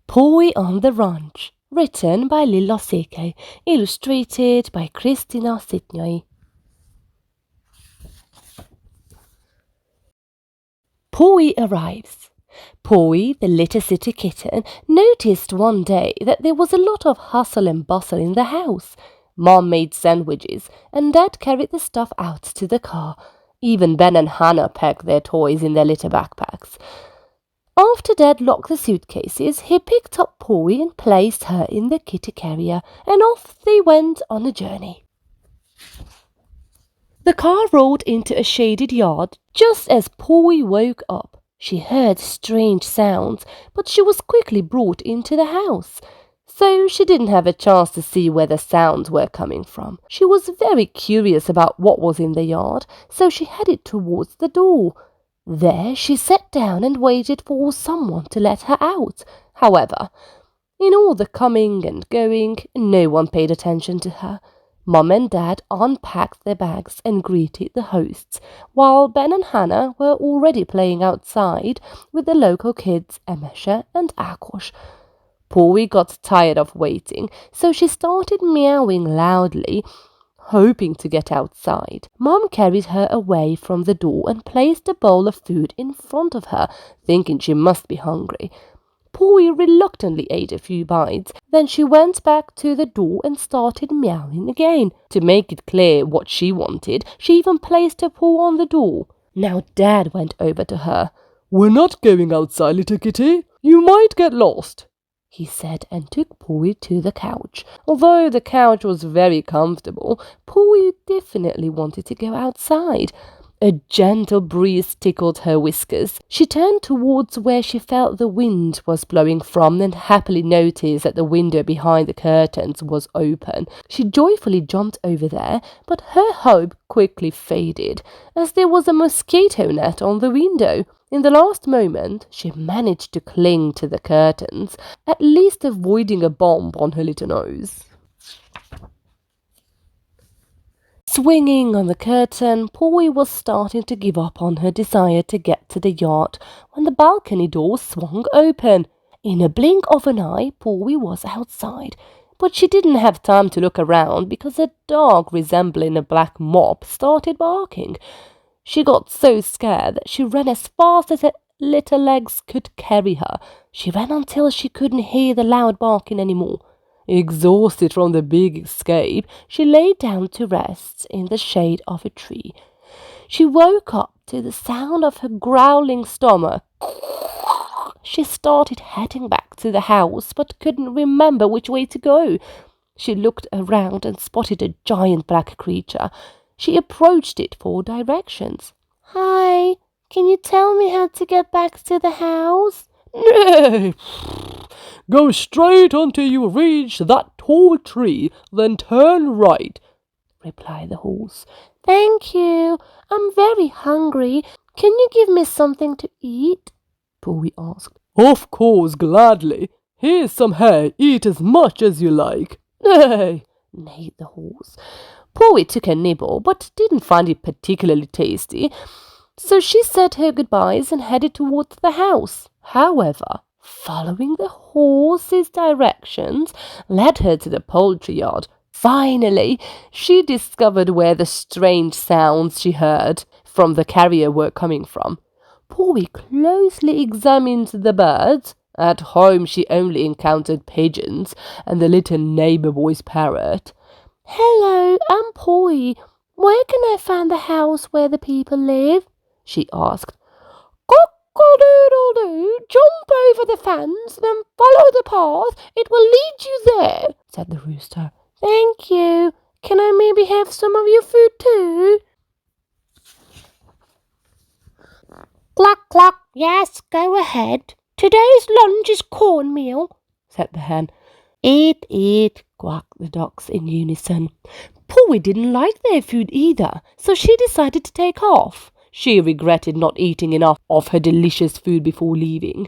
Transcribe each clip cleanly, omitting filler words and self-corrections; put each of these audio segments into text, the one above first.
Pawy on the Ranch, written by Lilla Szèkely, illustrated by Lilla Szèkely. Pawy arrives. Pawy, the little city kitten, noticed one day that there was a lot of hustle and bustle in the house. Mom made sandwiches, and Dad carried the stuff out to the car. Even Ben and Hannah packed their toys in their little backpacks. After Dad locked the suitcases, he picked up Pawy and placed her in the kitty carrier, and off they went on a journey. The car rolled into a shaded yard just as Pawy woke up. She heard strange sounds, but she was quickly brought into the house, so she didn't have a chance to see where the sounds were coming from. She was very curious about what was in the yard, so she headed towards the door. There she sat down and waited for someone to let her out. However, in all the coming and going, no one paid attention to her. Mom and Dad unpacked their bags and greeted the hosts, while Ben and Hannah were already playing outside with the local kids Emesha and Akos. Pawy got tired of waiting, so she started meowing loudly, hoping to get outside. Mom carried her away from the door and placed a bowl of food in front of her, thinking she must be hungry. Pawy reluctantly ate a few bites, then she went back to the door and started meowing again. To make it clear what she wanted, she even placed her paw on the door. Now Dad went over to her. "We're not going outside, little kitty. You might get lost," he said, and took Pawy to the couch. Although the couch was very comfortable, Pawy definitely wanted to go outside. A gentle breeze tickled her whiskers. She turned towards where she felt the wind was blowing from and happily noticed that the window behind the curtains was open. She joyfully jumped over there, but her hope quickly faded, as there was a mosquito net on the window. In the last moment, she managed to cling to the curtains, at least avoiding a bump on her little nose. Swinging on the curtain, Pawy was starting to give up on her desire to get to the yard when the balcony door swung open. In a blink of an eye, Pawy was outside, but she didn't have time to look around because a dog resembling a black mop started barking. She got so scared that she ran as fast as her little legs could carry her. She ran until she couldn't hear the loud barking anymore. Exhausted from the big escape, she lay down to rest in the shade of a tree. She woke up to the sound of her growling stomach. She started heading back to the house, but couldn't remember which way to go. She looked around and spotted a giant black creature. She approached it for directions. "Hi, can you tell me how to get back to the house?" "No! Go straight until you reach that tall tree, then turn right," replied the horse. "Thank you. I'm very hungry. Can you give me something to eat?" Pawy asked. "Of course, gladly. Here's some hay. Eat as much as you like." "No," neighed the horse. Pawy took a nibble, but didn't find it particularly tasty, so she said her goodbyes and headed towards the house. However, following the horse's directions led her to the poultry yard. Finally, she discovered where the strange sounds she heard from the carrier were coming from. Pawy closely examined the birds. At home, she only encountered pigeons and the little neighbor boy's parrot. "Hello, I'm Pawy. Where can I find the house where the people live?" she asked. "Cock-a-doodle-doo, jump over the fence, then follow the path. It will lead you there," said the rooster. "Thank you. Can I maybe have some of your food too?" "Cluck, cluck. Yes, go ahead. Today's lunch is cornmeal," said the hen. "Eat, eat," quacked the ducks in unison. Pawy didn't like their food either, so she decided to take off. She regretted not eating enough of her delicious food before leaving.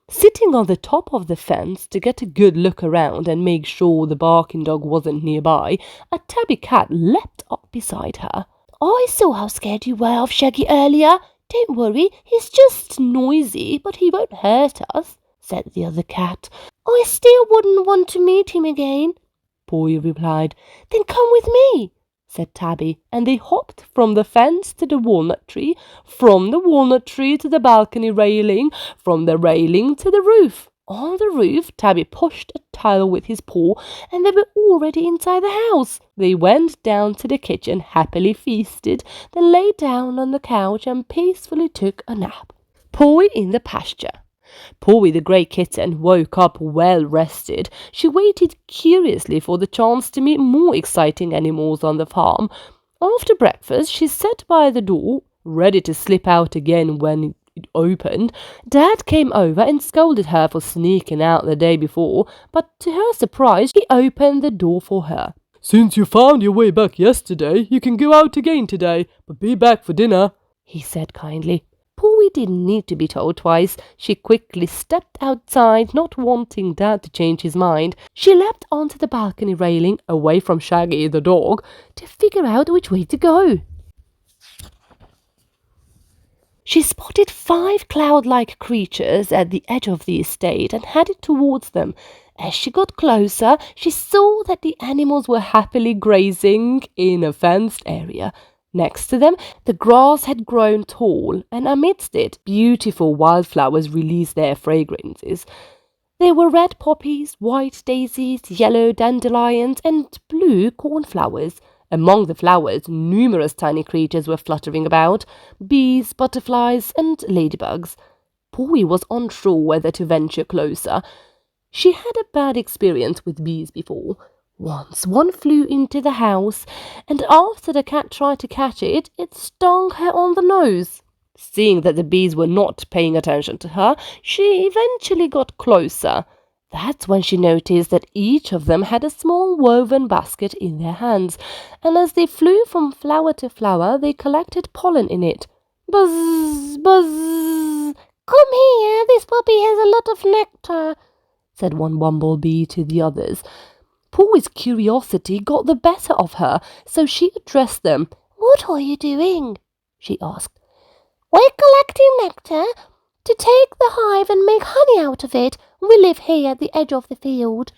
Sitting on the top of the fence to get a good look around and make sure the barking dog wasn't nearby, a tabby cat leapt up beside her. "I saw how scared you were of Shaggy earlier. Don't worry, he's just noisy, but he won't hurt us," said the other cat. I still wouldn't want to meet him again, Pawy replied. Then come with me, said Tabby, and they hopped from the fence to the walnut tree, from the walnut tree to the balcony railing, from the railing to the roof. On the roof, Tabby pushed a tile with his paw, and they were already inside the house. They went down to the kitchen, happily feasted, then lay down on the couch and peacefully took a nap. Pawy in the pasture. Pawy the grey kitten woke up well rested. She waited curiously for the chance to meet more exciting animals on the farm. After breakfast, she sat by the door, ready to slip out again when it opened. Dad came over and scolded her for sneaking out the day before, but to her surprise, he opened the door for her. Since you found your way back yesterday, you can go out again today, but be back for dinner, he said kindly. Pawy didn't need to be told twice. She quickly stepped outside, not wanting Dad to change his mind. She leapt onto the balcony railing, away from Shaggy the dog, to figure out which way to go. She spotted 5 cloud-like creatures at the edge of the estate and headed towards them. As she got closer, she saw that the animals were happily grazing in a fenced area. Next to them, the grass had grown tall, and amidst it, beautiful wildflowers released their fragrances. There were red poppies, white daisies, yellow dandelions, and blue cornflowers. Among the flowers, numerous tiny creatures were fluttering about, bees, butterflies, and ladybugs. Pawy was unsure whether to venture closer. She had a bad experience with bees before. Once one flew into the house, and after the cat tried to catch it, it stung her on the nose. Seeing that the bees were not paying attention to her, she eventually got closer. That's when she noticed that each of them had a small woven basket in their hands, and as they flew from flower to flower, they collected pollen in it. Buzz, buzz! Come here, this puppy has a lot of nectar, said one bumblebee to the others. Pawy's curiosity got the better of her, so she addressed them. What are you doing? She asked. We're collecting nectar to take the hive and make honey out of it. We live here at the edge of the field.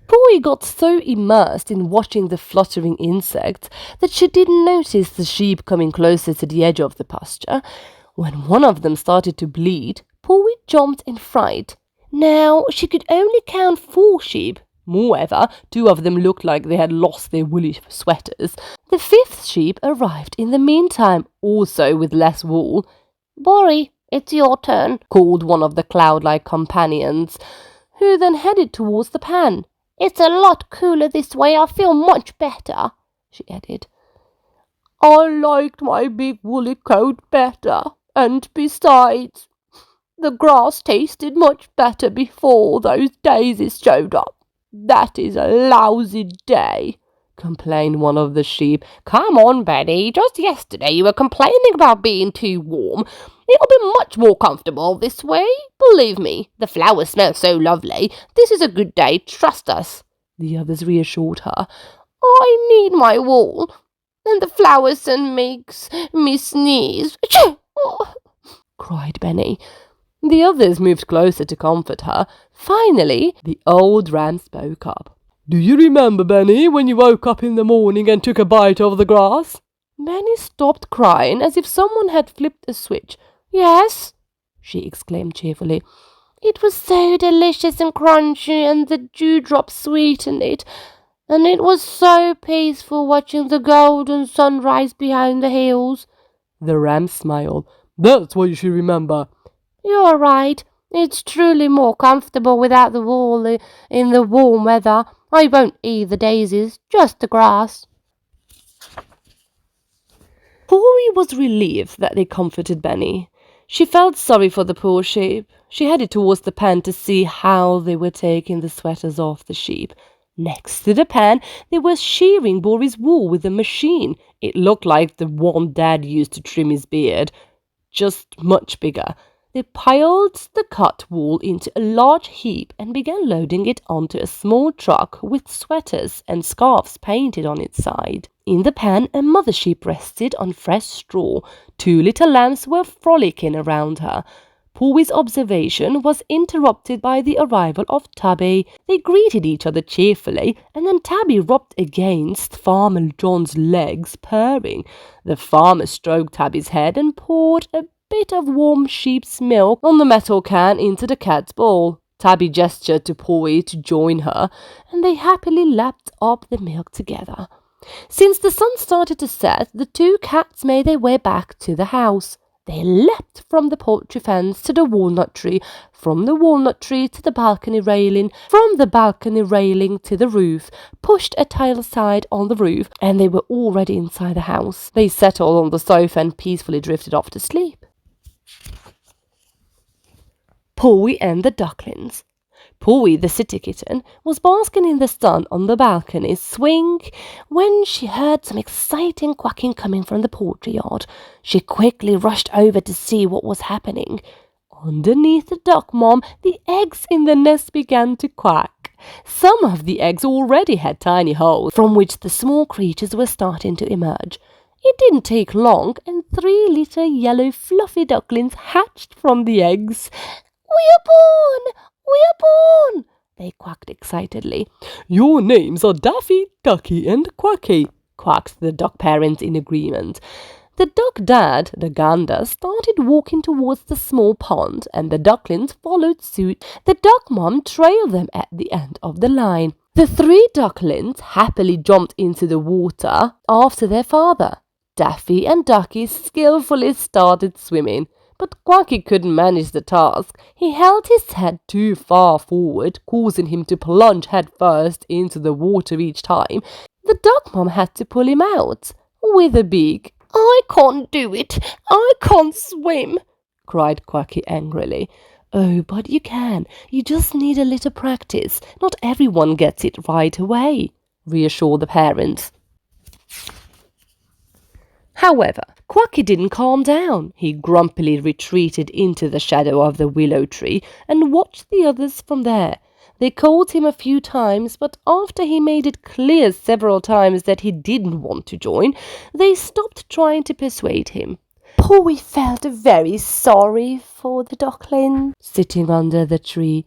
Pawy got so immersed in watching the fluttering insects that she didn't notice the sheep coming closer to the edge of the pasture. When one of them started to bleed, Pawy jumped in fright. Now, she could only count 4 sheep. Moreover, 2 of them looked like they had lost their woolly sweaters. The 5th sheep arrived in the meantime, also with less wool. Bory, it's your turn, called one of the cloud-like companions, who then headed towards the pan. It's a lot cooler this way. I feel much better, she added. I liked my big woolly coat better, and besides, the grass tasted much better before those daisies showed up. That is a lousy day, complained one of the sheep. Come on, Benny. Just yesterday you were complaining about being too warm. It'll be much more comfortable this way. Believe me, the flowers smell so lovely. This is a good day. Trust us, the others reassured her. I need my wool, and the flowers makes me sneeze. cried Benny. The others moved closer to comfort her. Finally, the old ram spoke up. Do you remember, Benny, when you woke up in the morning and took a bite of the grass? Benny stopped crying as if someone had flipped a switch. Yes, she exclaimed cheerfully. It was so delicious and crunchy, and the dewdrops sweetened it, and it was so peaceful watching the golden sunrise behind the hills. The ram smiled. That's what you should remember. You're right. It's truly more comfortable without the wool in the warm weather. I won't eat the daisies, just the grass. Pawy was relieved that they comforted Benny. She felt sorry for the poor sheep. She headed towards the pen to see how they were taking the sweaters off the sheep. Next to the pen, they were shearing Bory's wool with a machine. It looked like the one Dad used to trim his beard, just much bigger. They piled the cut wool into a large heap and began loading it onto a small truck with sweaters and scarves painted on its side. In the pen, a mother sheep rested on fresh straw. 2 little lambs were frolicking around her. Pawy's observation was interrupted by the arrival of Tabby. They greeted each other cheerfully, and then Tabby rubbed against Farmer John's legs, purring. The farmer stroked Tabby's head and poured a bit of warm sheep's milk on the metal can into the cat's bowl. Tabby gestured to Pawy to join her, and they happily lapped up the milk together. Since the sun started to set, the two cats made their way back to the house. They leapt from the poultry fence to the walnut tree, from the walnut tree to the balcony railing, from the balcony railing to the roof, pushed a tile aside on the roof, and they were already inside the house. They settled on the sofa and peacefully drifted off to sleep. Pawy and the ducklings. Pawy, the city kitten, was basking in the sun on the balcony swing when she heard some exciting quacking coming from the poultry yard. She quickly rushed over to see what was happening. Underneath the duck mom, the eggs in the nest began to quack. Some of the eggs already had tiny holes from which the small creatures were starting to emerge. It didn't take long, and 3 little yellow fluffy ducklings hatched from the eggs. "We are born! We are born!" they quacked excitedly. "Your names are Daffy, Ducky, and Quacky," quacked the duck parents in agreement. The duck dad, the gander, started walking towards the small pond, and the ducklings followed suit. The duck mom trailed them at the end of the line. The 3 ducklings happily jumped into the water after their father. Daffy and Ducky skillfully started swimming, but Quacky couldn't manage the task. He held his head too far forward, causing him to plunge headfirst into the water each time. The duck mom had to pull him out with a big, "I can't do it, I can't swim," cried Quacky angrily. "Oh, but you can. You just need a little practice. Not everyone gets it right away," reassured the parents. However, Quacky didn't calm down. He grumpily retreated into the shadow of the willow tree and watched the others from there. They called him a few times, but after he made it clear several times that he didn't want to join, they stopped trying to persuade him. Pawy felt very sorry for the duckling sitting under the tree.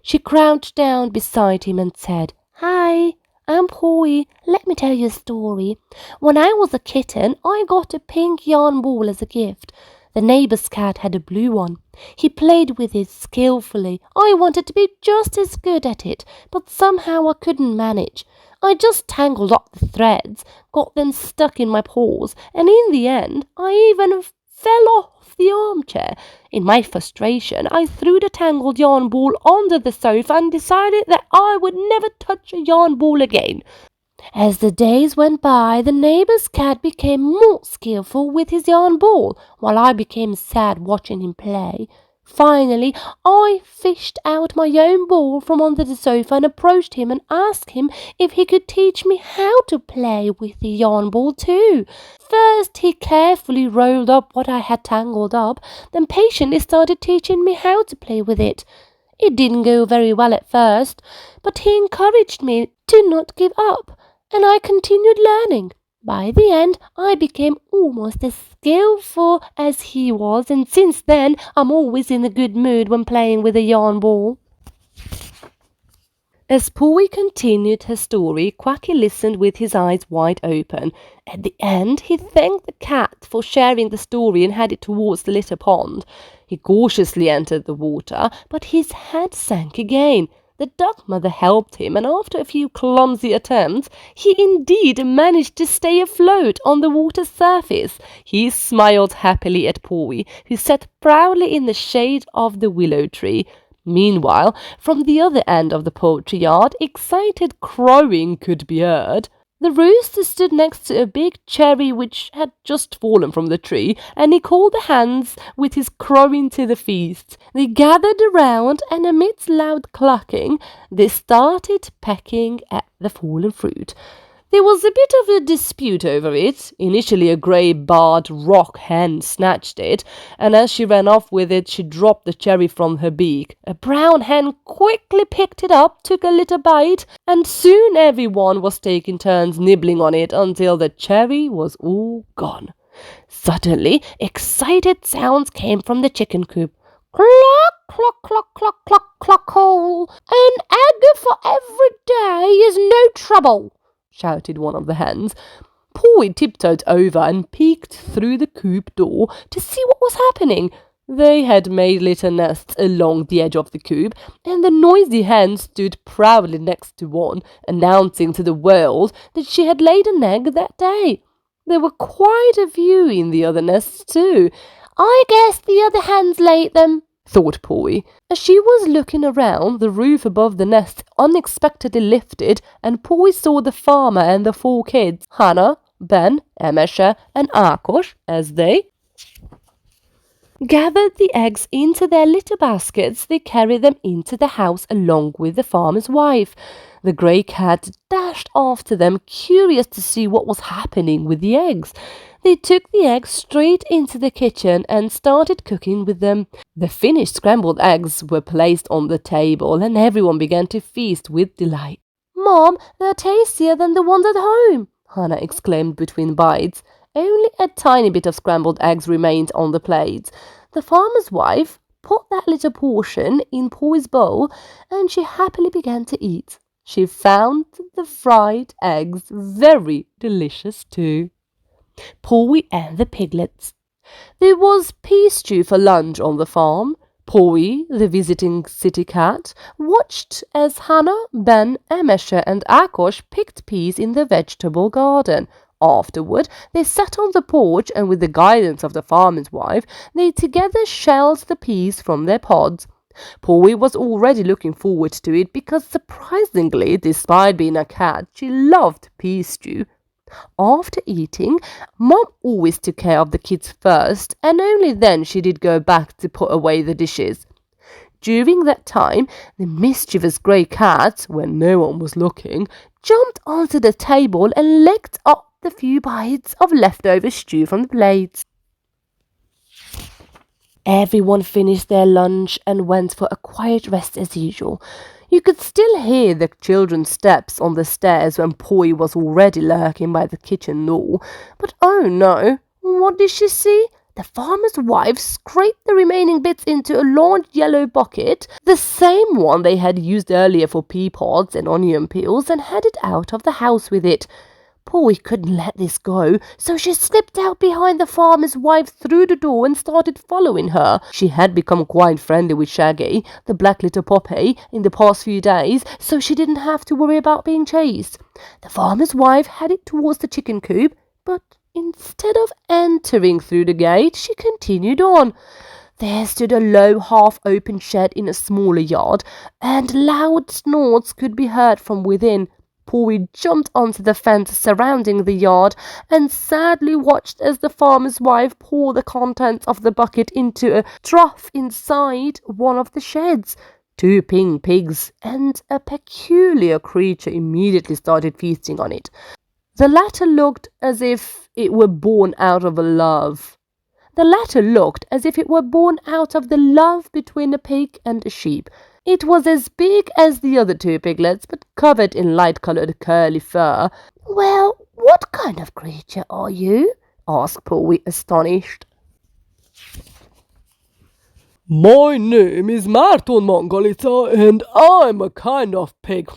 She crouched down beside him and said, "Hi, I'm Pawy. Let me tell you a story. When I was a kitten, I got a pink yarn ball as a gift. The neighbor's cat had a blue one. He played with it skillfully. I wanted to be just as good at it, but somehow I couldn't manage. I just tangled up the threads, got them stuck in my paws, and in the end, I even fell off the armchair. In my frustration, I threw the tangled yarn ball under the sofa and decided that I would never touch a yarn ball again. As the days went by, the neighbor's cat became more skillful with his yarn ball, while I became sad watching him play. Finally, I fished out my own ball from under the sofa and approached him and asked him if he could teach me how to play with the yarn ball too. First, he carefully rolled up what I had tangled up, then patiently started teaching me how to play with it. It didn't go very well at first, but he encouraged me to not give up, and I continued learning. By the end, I became almost as skillful as he was, and since then, I'm always in a good mood when playing with a yarn ball." As Pawy continued her story, Quacky listened with his eyes wide open. At the end, he thanked the cat for sharing the story and headed towards the little pond. He cautiously entered the water, but his head sank again. The duck mother helped him, and after a few clumsy attempts, he indeed managed to stay afloat on the water's surface. He smiled happily at Pawy, who sat proudly in the shade of the willow tree. Meanwhile, from the other end of the poultry yard, excited crowing could be heard. The rooster stood next to a big cherry which had just fallen from the tree, and he called the hens with his crowing to the feast. They gathered around, and amidst loud clucking, they started pecking at the fallen fruit. There was a bit of a dispute over it. Initially, a grey-barred rock hen snatched it, and as she ran off with it, she dropped the cherry from her beak. A brown hen quickly picked it up, took a little bite, and soon everyone was taking turns nibbling on it until the cherry was all gone. Suddenly, excited sounds came from the chicken coop. Cluck, cluck, cluck, cluck, cluck, cluck, call. An egg for every day is no trouble, shouted one of the hens. Pawy tiptoed over and peeked through the coop door to see what was happening. They had made little nests along the edge of the coop, and the noisy hen stood proudly next to one, announcing to the world that she had laid an egg that day. There were quite a few in the other nests too. I guess the other hens laid them, thought Pawy. As she was looking around, the roof above the nest unexpectedly lifted, and Pawy saw the farmer and the 4 kids, Hannah, Ben, Emesha, and Ákos, as they gathered the eggs into their little baskets. They carried them into the house along with the farmer's wife. The grey cat dashed after them, curious to see what was happening with the eggs. They took the eggs straight into the kitchen and started cooking with them. The finished scrambled eggs were placed on the table, and everyone began to feast with delight. Mom, they're tastier than the ones at home, Hannah exclaimed between bites. Only a tiny bit of scrambled eggs remained on the plate. The farmer's wife put that little portion in Pawy's bowl, and she happily began to eat. She found the fried eggs very delicious too. Pawy and the piglets. There was pea stew for lunch on the farm. Pawy, the visiting city cat, watched as Hannah, Ben, Emesha, and Ákos picked peas in the vegetable garden. Afterward, they sat on the porch, and with the guidance of the farmer's wife, they together shelled the peas from their pods. Pawy was already looking forward to it because, surprisingly, despite being a cat, she loved pea stew. After eating, Mom always took care of the kids first, and only then she did go back to put away the dishes. During that time, the mischievous grey cat, when no one was looking, jumped onto the table and licked up the few bites of leftover stew from the plates. Everyone finished their lunch and went for a quiet rest as usual. You could still hear the children's steps on the stairs when Pawy was already lurking by the kitchen door. But oh no, what did she see? The farmer's wife scraped the remaining bits into a large yellow bucket, the same one they had used earlier for pea pods and onion peels, and headed out of the house with it. Pawy couldn't let this go, so she slipped out behind the farmer's wife through the door and started following her. She had become quite friendly with Shaggy, the black little puppy, in the past few days, so she didn't have to worry about being chased. The farmer's wife headed towards the chicken coop, but instead of entering through the gate, she continued on. There stood a low, half-open shed in a smaller yard, and loud snorts could be heard from within. Pawy jumped onto the fence surrounding the yard and sadly watched as the farmer's wife poured the contents of the bucket into a trough inside one of the sheds. 2 pink pigs and a peculiar creature immediately started feasting on it. The latter looked as if it were born out of love. The love between a pig and a sheep. It was as big as the other 2 piglets, but covered in light-coloured curly fur. Well, what kind of creature are you? asked Pawy, astonished. My name is Márton Mangalica, and I'm a kind of pig,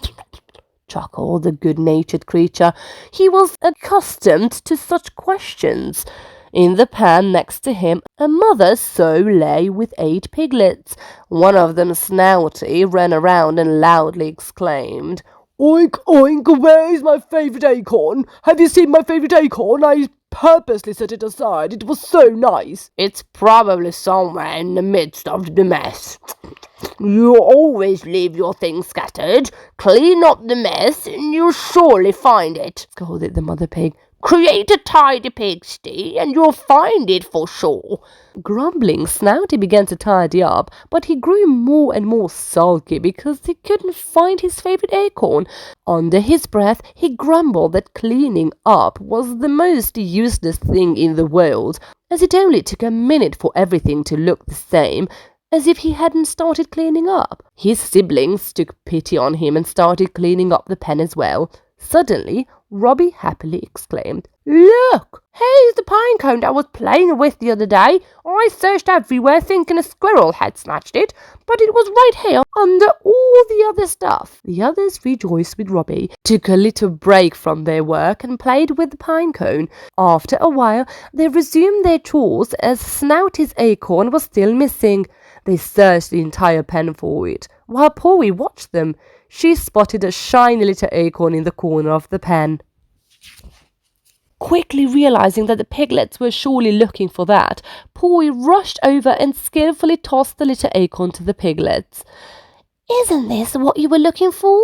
chuckled the good-natured creature. He was accustomed to such questions. In the pan next to him, a mother sow lay with 8 piglets. One of them, Snouty, ran around and loudly exclaimed, "Oink, oink, where's my favourite acorn? Have you seen my favourite acorn? I purposely set it aside. It was so nice." "It's probably somewhere in the midst of the mess. You always leave your things scattered. Clean up the mess and you'll surely find it," scolded the mother pig. "Create a tidy pigsty and you'll find it for sure." Grumbling, Snouty began to tidy up, but he grew more and more sulky because he couldn't find his favourite acorn. Under his breath, he grumbled that cleaning up was the most useless thing in the world, as it only took a minute for everything to look the same, as if he hadn't started cleaning up. His siblings took pity on him and started cleaning up the pen as well. Suddenly, Robbie happily exclaimed. "Look! Here's the pine cone I was playing with the other day. I searched everywhere thinking a squirrel had snatched it, but it was right here under all the other stuff." The others rejoiced with Robbie, took a little break from their work and played with the pine cone. After a while, they resumed their chores as Snouty's acorn was still missing. They searched the entire pen for it, while Pawy watched them. She spotted a shiny little acorn in the corner of the pen. Quickly realizing that the piglets were surely looking for that, Pawy rushed over and skillfully tossed the little acorn to the piglets. "Isn't this what you were looking for?"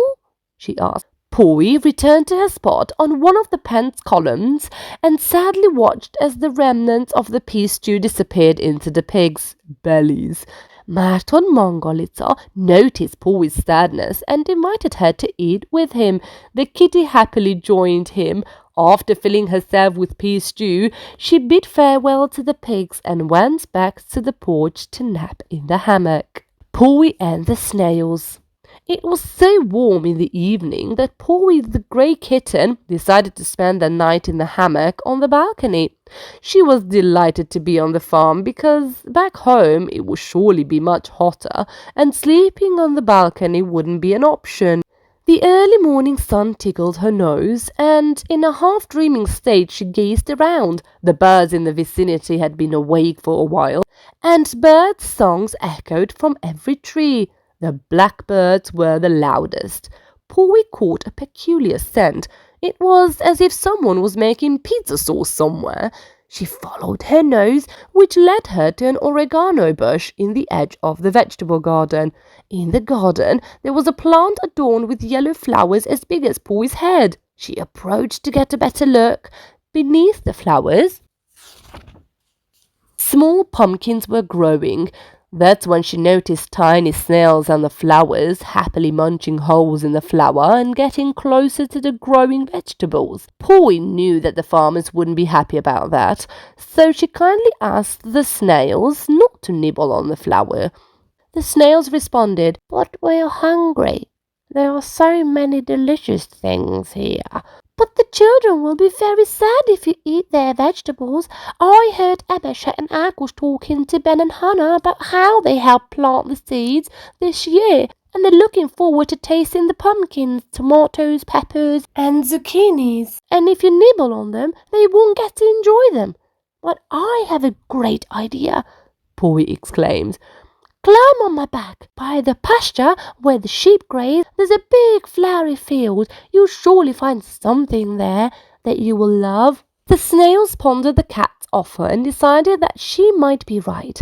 she asked. Pawy returned to her spot on one of the pen's columns and sadly watched as the remnants of the pea stew disappeared into the pigs' bellies. Márton Mongolica noticed Pawy's sadness and invited her to eat with him. The kitty happily joined him. After filling herself with pea stew, she bid farewell to the pigs and went back to the porch to nap in the hammock. Pawy and the snails. It was so warm in the evening that Pawy the grey kitten decided to spend the night in the hammock on the balcony. She was delighted to be on the farm because back home it would surely be much hotter and sleeping on the balcony wouldn't be an option. The early morning sun tickled her nose, and in a half-dreaming state she gazed around. The birds in the vicinity had been awake for a while, and birds' songs echoed from every tree. The blackbirds were the loudest. Pawy caught a peculiar scent. It was as if someone was making pizza sauce somewhere. She followed her nose, which led her to an oregano bush in the edge of the vegetable garden. In the garden, there was a plant adorned with yellow flowers as big as Pawy's head. She approached to get a better look. Beneath the flowers, small pumpkins were growing. That's when she noticed tiny snails on the flowers, happily munching holes in the flower and getting closer to the growing vegetables. Pawy knew that the farmers wouldn't be happy about that, so she kindly asked the snails not to nibble on the flower. The snails responded, "But we're hungry. There are so many delicious things here." "But the children will be very sad if you eat their vegetables. I heard Ebesha and Agus talking to Ben and Hannah about how they helped plant the seeds this year, and they're looking forward to tasting the pumpkins, tomatoes, peppers, and zucchinis. And if you nibble on them, they won't get to enjoy them." "But I have a great idea," Pawy exclaimed. "Climb on my back. By the pasture where the sheep graze, there's a big flowery field. You'll surely find something there that you will love." The snails pondered the cat's offer and decided that she might be right.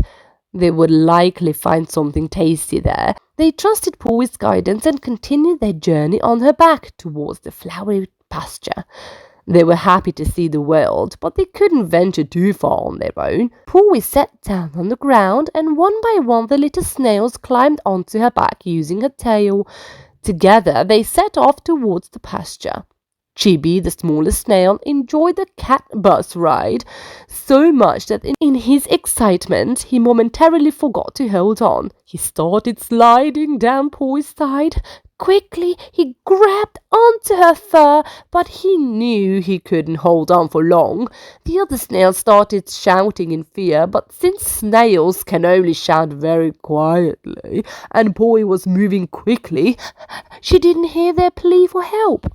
They would likely find something tasty there. They trusted Pawy's guidance and continued their journey on her back towards the flowery pasture. They were happy to see the world, but they couldn't venture too far on their own. Pawy sat down on the ground, and one by one the little snails climbed onto her back using her tail. Together they set off towards the pasture. Chibi, the smallest snail, enjoyed the cat bus ride so much that in his excitement he momentarily forgot to hold on. He started sliding down Pawy's side. Quickly, he grabbed onto her fur, but he knew he couldn't hold on for long. The other snails started shouting in fear, but since snails can only shout very quietly, and Pawy was moving quickly, she didn't hear their plea for help.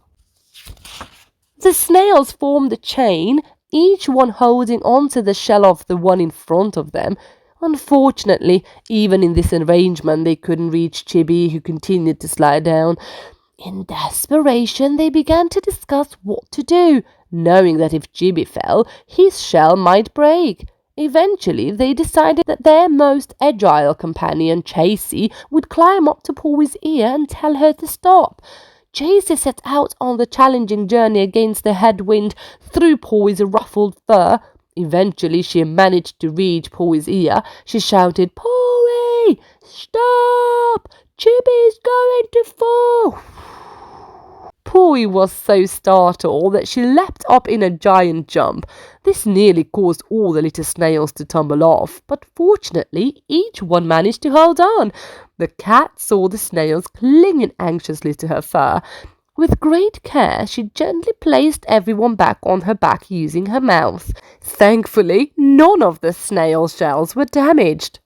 The snails formed a chain, each one holding onto the shell of the one in front of them. Unfortunately, even in this arrangement, they couldn't reach Chibi, who continued to slide down. In desperation, they began to discuss what to do, knowing that if Chibi fell, his shell might break. Eventually, they decided that their most agile companion, Chasey, would climb up to Pawy's ear and tell her to stop. Chasey set out on the challenging journey against the headwind through Pawy's ruffled fur. Eventually, she managed to reach Pawy's ear. She shouted, "Pawy, stop! Chibi's going to fall!" Pawy was so startled that she leapt up in a giant jump. This nearly caused all the little snails to tumble off, but fortunately, each one managed to hold on. The cat saw the snails clinging anxiously to her fur. With great care, she gently placed everyone back on her back using her mouth. Thankfully, none of the snail shells were damaged.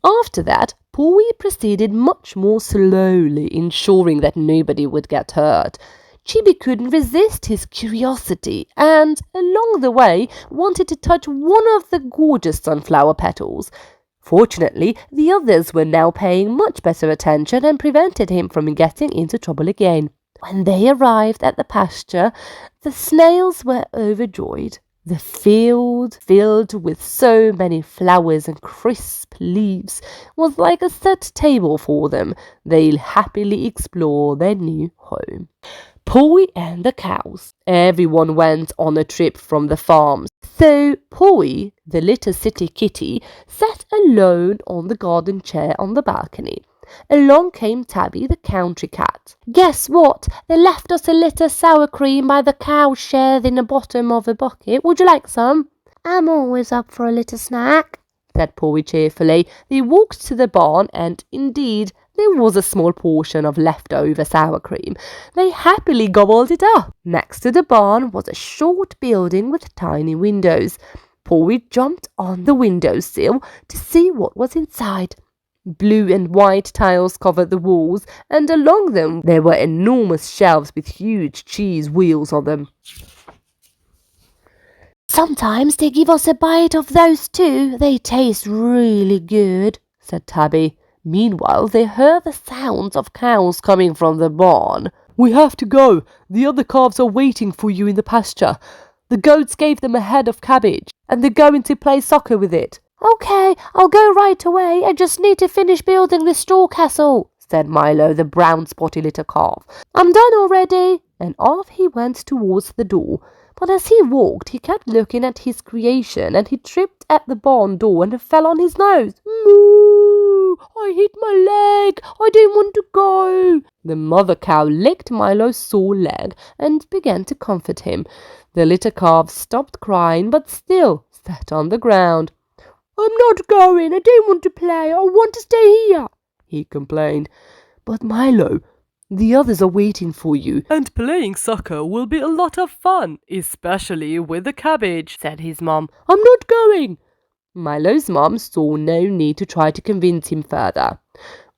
After that, Pawy proceeded much more slowly, ensuring that nobody would get hurt. Chibi couldn't resist his curiosity and, along the way, wanted to touch one of the gorgeous sunflower petals. Fortunately, the others were now paying much better attention and prevented him from getting into trouble again. When they arrived at the pasture, the snails were overjoyed. The field, filled with so many flowers and crisp leaves, was like a set table for them. They'll happily explore their new home. Pawy and the cows. Everyone went on a trip from the farms. So Pawy, the little city kitty, sat alone on the garden chair on the balcony. Along came Tabby, the country cat. "Guess what? They left us a little sour cream by the cow shed in the bottom of a bucket. Would you like some?" "I'm always up for a little snack," said Pawy cheerfully. They walked to the barn, and indeed there was a small portion of leftover sour cream. They happily gobbled it up. Next to the barn was a short building with tiny windows. Pawy jumped on the windowsill to see what was inside. Blue and white tiles covered the walls, and along them there were enormous shelves with huge cheese wheels on them. "Sometimes they give us a bite of those too. They taste really good," said Tabby. Meanwhile, they heard the sounds of cows coming from the barn. We have to go. The other calves are waiting for you in the pasture. The goats gave them a head of cabbage, and they're going to play soccer with it." "Okay, I'll go right away. I just need to finish building the straw castle," said Milo, the brown spotty little calf. "I'm done already." And off he went towards the door. But as he walked, he kept looking at his creation, and he tripped at the barn door and fell on his nose. "Moo! I hit my leg. I don't want to go." The mother cow licked Milo's sore leg and began to comfort him. The little calf stopped crying, but still sat on the ground. "I'm not going. I don't want to play. I want to stay here," he complained. "But Milo, the others are waiting for you." "And playing soccer will be a lot of fun, especially with the cabbage," said his mom. "I'm not going." Milo's mom saw no need to try to convince him further.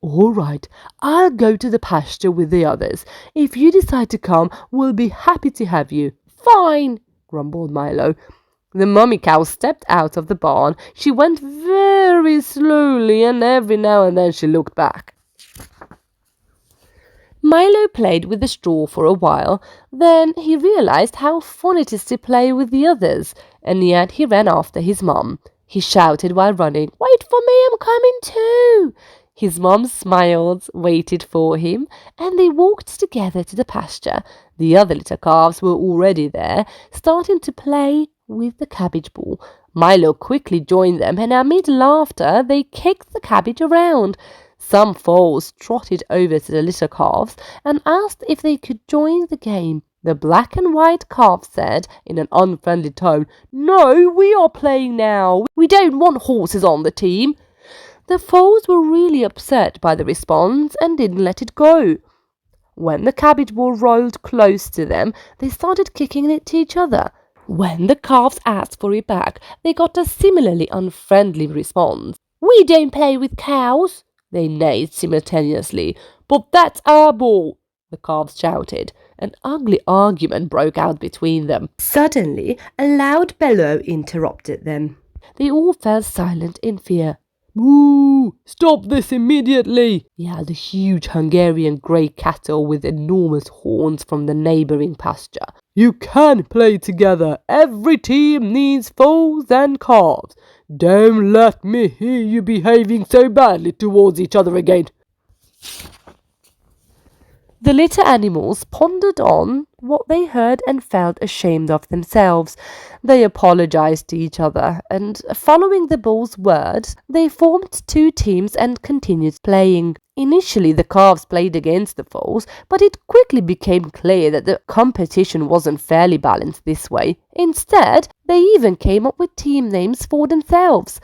"All right, I'll go to the pasture with the others. If you decide to come, we'll be happy to have you." "Fine," grumbled Milo. The mommy cow stepped out of the barn. She went very slowly, and every now and then she looked back. Milo played with the straw for a while. Then he realized how fun it is to play with the others, and yet he ran after his mom. He shouted while running, "Wait for me, I'm coming too!" His mom smiled, waited for him, and they walked together to the pasture. The other little calves were already there, starting to play with the cabbage ball. Milo quickly joined them, and amid laughter they kicked the cabbage around. Some foals trotted over to the little calves and asked if they could join the game. The black and white calf said in an unfriendly tone, "No, we are playing now. We don't want horses on the team." The foals were really upset by the response and didn't let it go. When the cabbage ball rolled close to them, they started kicking it to each other. When the calves asked for it back, they got a similarly unfriendly response. "We don't play with cows," they neighed simultaneously. "But that's our ball," the calves shouted. An ugly argument broke out between them. Suddenly, a loud bellow interrupted them. They all fell silent in fear. "Moo! Stop this immediately!" yelled a huge Hungarian grey cattle with enormous horns from the neighbouring pasture. "You can play together. Every team needs foals and calves. Don't let me hear you behaving so badly towards each other again." The little animals pondered on what they heard and felt ashamed of themselves. They apologized to each other, and following the bull's words, they formed two teams and continued playing. Initially, the calves played against the foals, but it quickly became clear that the competition wasn't fairly balanced this way. Instead, they even came up with team names for themselves.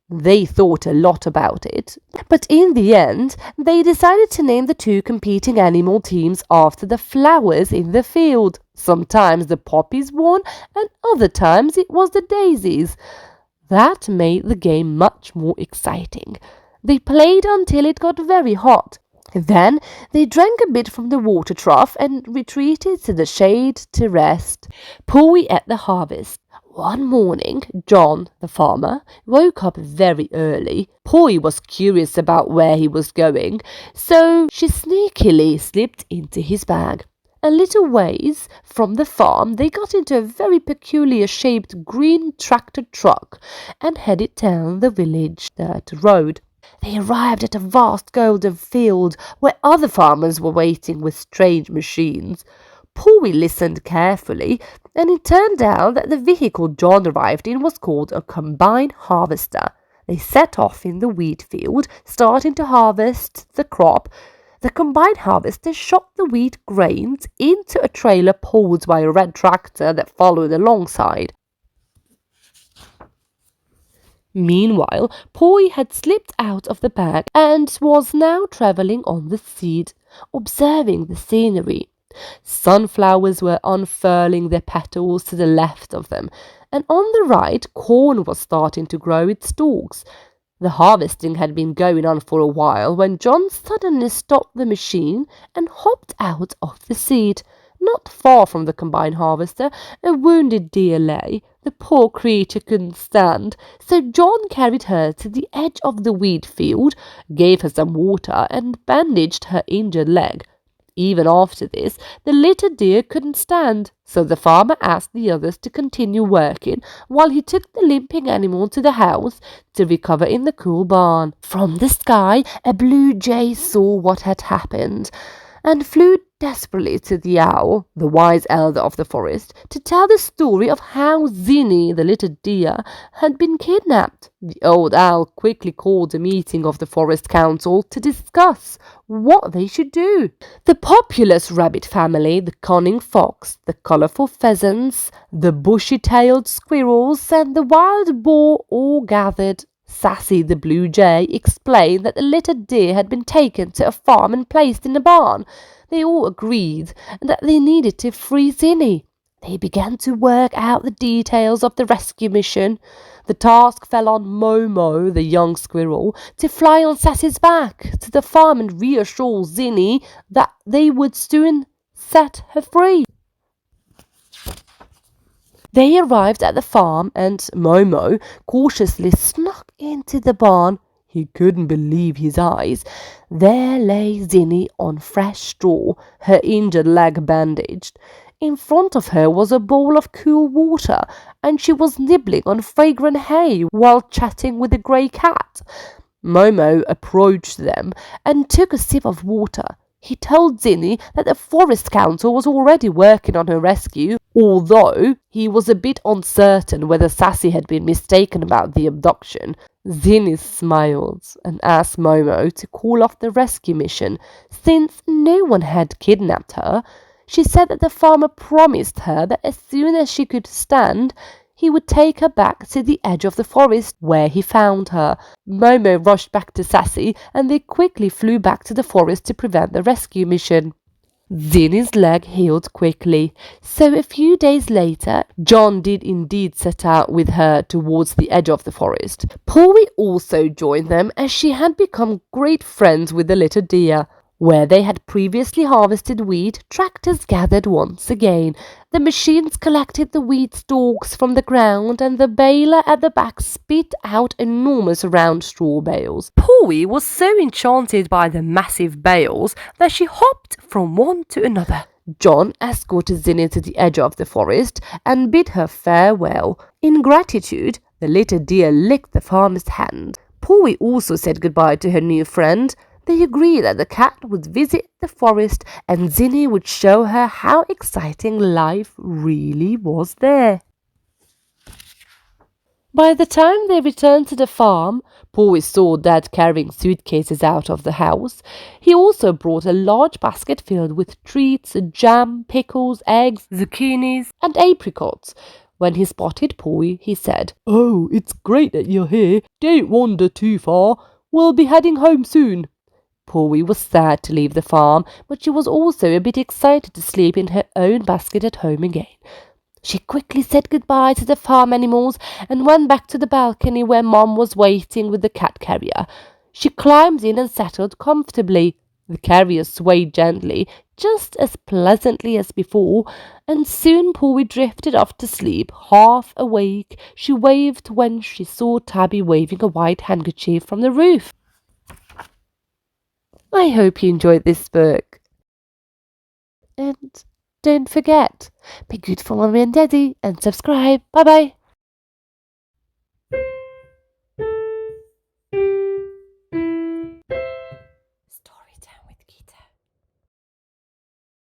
They thought a lot about it, but in the end, they decided to name the two competing animal teams after the flowers in the field. Sometimes the poppies won, and other times it was the daisies. That made the game much more exciting. They played until it got very hot. Then they drank a bit from the water trough and retreated to the shade to rest. Pawy at the harvest. One morning, John, the farmer, woke up very early. Pawy was curious about where he was going, so she sneakily slipped into his bag. A little ways from the farm, they got into a very peculiar-shaped green tractor truck and headed down the village dirt road. They arrived at a vast golden field where other farmers were waiting with strange machines. Pawy listened carefully, and it turned out that the vehicle John arrived in was called a combine harvester. They set off in the wheat field, starting to harvest the crop. The combine harvester shot the wheat grains into a trailer pulled by a red tractor that followed alongside. Meanwhile, Pawy had slipped out of the bag and was now travelling on the seed, observing the scenery. Sunflowers were unfurling their petals to the left of them, and on the right corn was starting to grow its stalks. The harvesting had been going on for a while when John suddenly stopped the machine and hopped out of the seat. Not far from the combine harvester, a wounded deer lay. The poor creature couldn't stand, so John carried her to the edge of the wheat field, gave her some water, and bandaged her injured leg. Even after this, the little deer couldn't stand, so the farmer asked the others to continue working while he took the limping animal to the house to recover in the cool barn. From the sky, a blue jay saw what had happened and flew desperately to the owl, the wise elder of the forest, to tell the story of how Zinny, the little deer, had been kidnapped. The old owl quickly called a meeting of the forest council to discuss what they should do. The populous rabbit family, the cunning fox, the colourful pheasants, the bushy-tailed squirrels, and the wild boar all gathered. Sassy the blue jay explained that the little deer had been taken to a farm and placed in a barn. They all agreed that they needed to free Zinny. They began to work out the details of the rescue mission. The task fell on Momo, the young squirrel, to fly on Sassy's back to the farm and reassure Zinny that they would soon set her free. They arrived at the farm, and Momo cautiously snuck into the barn. He couldn't believe his eyes. There lay Zinny on fresh straw, her injured leg bandaged. In front of her was a bowl of cool water, and she was nibbling on fragrant hay while chatting with the grey cat. Momo approached them and took a sip of water. He told Zinny that the Forest Council was already working on her rescue, although he was a bit uncertain whether Sassy had been mistaken about the abduction. Zinny smiled and asked Momo to call off the rescue mission, since no one had kidnapped her. She said that the farmer promised her that as soon as she could stand, he would take her back to the edge of the forest where he found her. Momo rushed back to Sassy, and they quickly flew back to the forest to prevent the rescue mission. Zinny's leg healed quickly, so a few days later, John did indeed set out with her towards the edge of the forest. Pawy also joined them, as she had become great friends with the little deer. Where they had previously harvested wheat, tractors gathered once again. The machines collected the wheat stalks from the ground, and the baler at the back spit out enormous round straw bales. Pawy was so enchanted by the massive bales that she hopped from one to another. John escorted Zinny to the edge of the forest and bid her farewell. In gratitude, the little deer licked the farmer's hand. Pawy also said goodbye to her new friend. They agreed that the cat would visit the forest and Zinny would show her how exciting life really was there. By the time they returned to the farm, Pawy saw Dad carrying suitcases out of the house. He also brought a large basket filled with treats, jam, pickles, eggs, zucchinis, and apricots. When he spotted Pawy, he said, "Oh, it's great that you're here. Don't wander too far. We'll be heading home soon." Pawy was sad to leave the farm, but she was also a bit excited to sleep in her own basket at home again. She quickly said goodbye to the farm animals and went back to the balcony where Mom was waiting with the cat carrier. She climbed in and settled comfortably. The carrier swayed gently, just as pleasantly as before, and soon Pawy drifted off to sleep, half awake. She waved when she saw Tabby waving a white handkerchief from the roof. I hope you enjoyed this book. And don't forget, be good for Mommy and Daddy and subscribe. Bye bye.